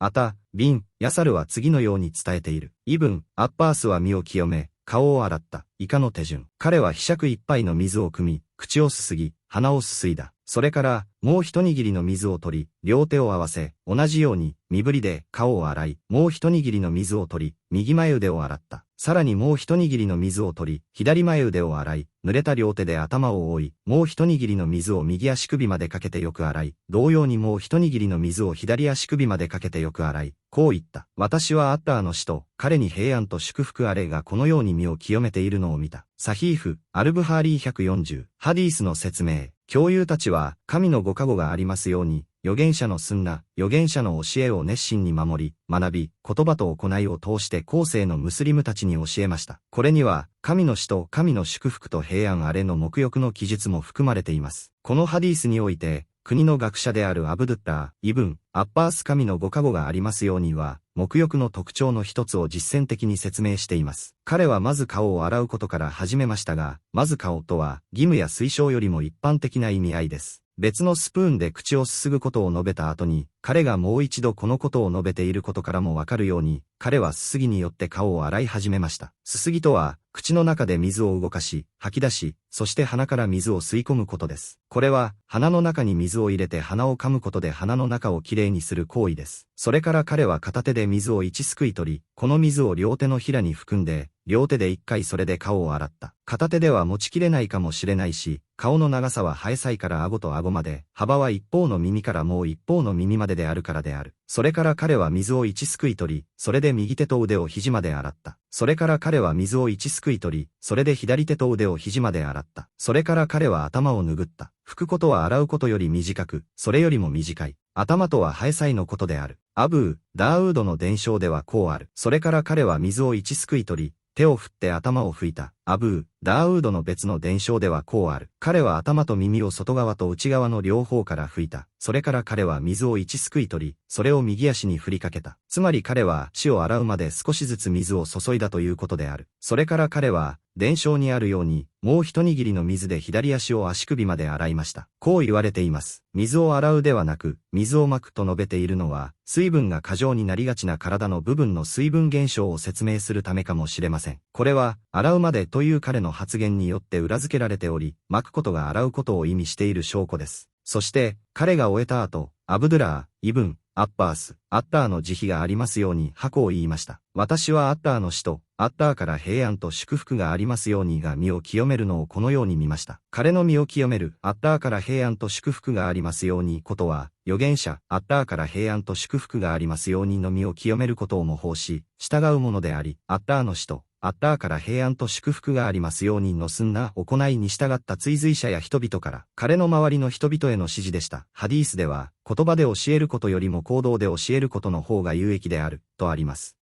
アタ、ビン、ヤサルは次のように伝えている。イブン、アッバースは身を清め、顔を洗った。以下の手順。彼は柄杓一杯の水を汲み、口をすすぎ、鼻をすすいだ。それから、もう一握りの水を取り、両手を合わせ、同じように、身振りで顔を洗い、もう一握りの水を取り、右前腕を洗った。さらにもう一握りの水を取り、左前腕を洗い、濡れた両手で頭を覆い、もう一握りの水を右足首までかけてよく洗い、同様にもう一握りの水を左足首までかけてよく洗い、こう言った。私はアッターの死と、彼に平安と祝福あれがこのように身を清めているのを見た。サヒーフ、アルブハーリー140、ハディースの説明。教友たちは、神のご加護がありますように、預言者のスンナ、預言者の教えを熱心に守り、学び、言葉と行いを通して後世のムスリムたちに教えました。これには、神の死と神の祝福と平安あれの沐浴の記述も含まれています。このハディースにおいて、国の学者であるアブドゥッラー、イブン、アッバース神のご加護がありますようには、沐浴の特徴の一つを実践的に説明しています。彼はまず顔を洗うことから始めましたが、まず顔とは、義務や推奨よりも一般的な意味合いです。別のスプーンで口をすすぐことを述べた後に、彼がもう一度このことを述べていることからもわかるように、彼はすすぎによって顔を洗い始めました。すすぎとは、口の中で水を動かし、吐き出し、そして鼻から水を吸い込むことです。これは、鼻の中に水を入れて鼻を噛むことで鼻の中をきれいにする行為です。それから彼は片手で水を1すくい取り、この水を両手のひらに含んで、両手で1回それで顔を洗った。片手では持ちきれないかもしれないし、顔の長さは生え際から顎と顎まで、幅は一方の耳からもう一方の耳までであるからである。それから彼は水を1すくい取り、それで右手と腕を肘まで洗った。それから彼は水を1すくい取り、それで左手と腕を肘まで洗った。それから彼は頭を拭った。拭くことは洗うことより短く、それよりも短い。頭とは生え際のことである。アブー、ダーウードの伝承ではこうある。それから彼は水を1すくい取り、手を振って頭を拭いた。アブー、ダーウードの別の伝承ではこうある。彼は頭と耳を外側と内側の両方から拭いた。それから彼は水を1すくい取り、それを右足に振りかけた。つまり彼は足を洗うまで少しずつ水を注いだということである。それから彼は、伝承にあるように、もう一握りの水で左足を足首まで洗いました。こう言われています。水を洗うではなく、水をまくと述べているのは、水分が過剰になりがちな体の部分の水分減少を説明するためかもしれません。これは、洗うまでという彼の発言によって裏付けられており、まくことが洗うことを意味している証拠です。そして、彼が終えた後、アブドゥラー、イブン、アッバース、アッターの慈悲がありますように箱を言いました。私はアッターの死と、アッターから平安と祝福がありますようにが身を清めるのをこのように見ました。彼の身を清める、アッターから平安と祝福がありますようにことは、預言者、アッターから平安と祝福がありますようにの身を清めることを模倣し、従うものであり、アッターの死と、アッターから平安と祝福がありますようにのすんな行いに従った追随者や人々から、彼の周りの人々への指示でした。ハディースでは、言葉で教えることよりも行動で教えることの方が有益である、とあります。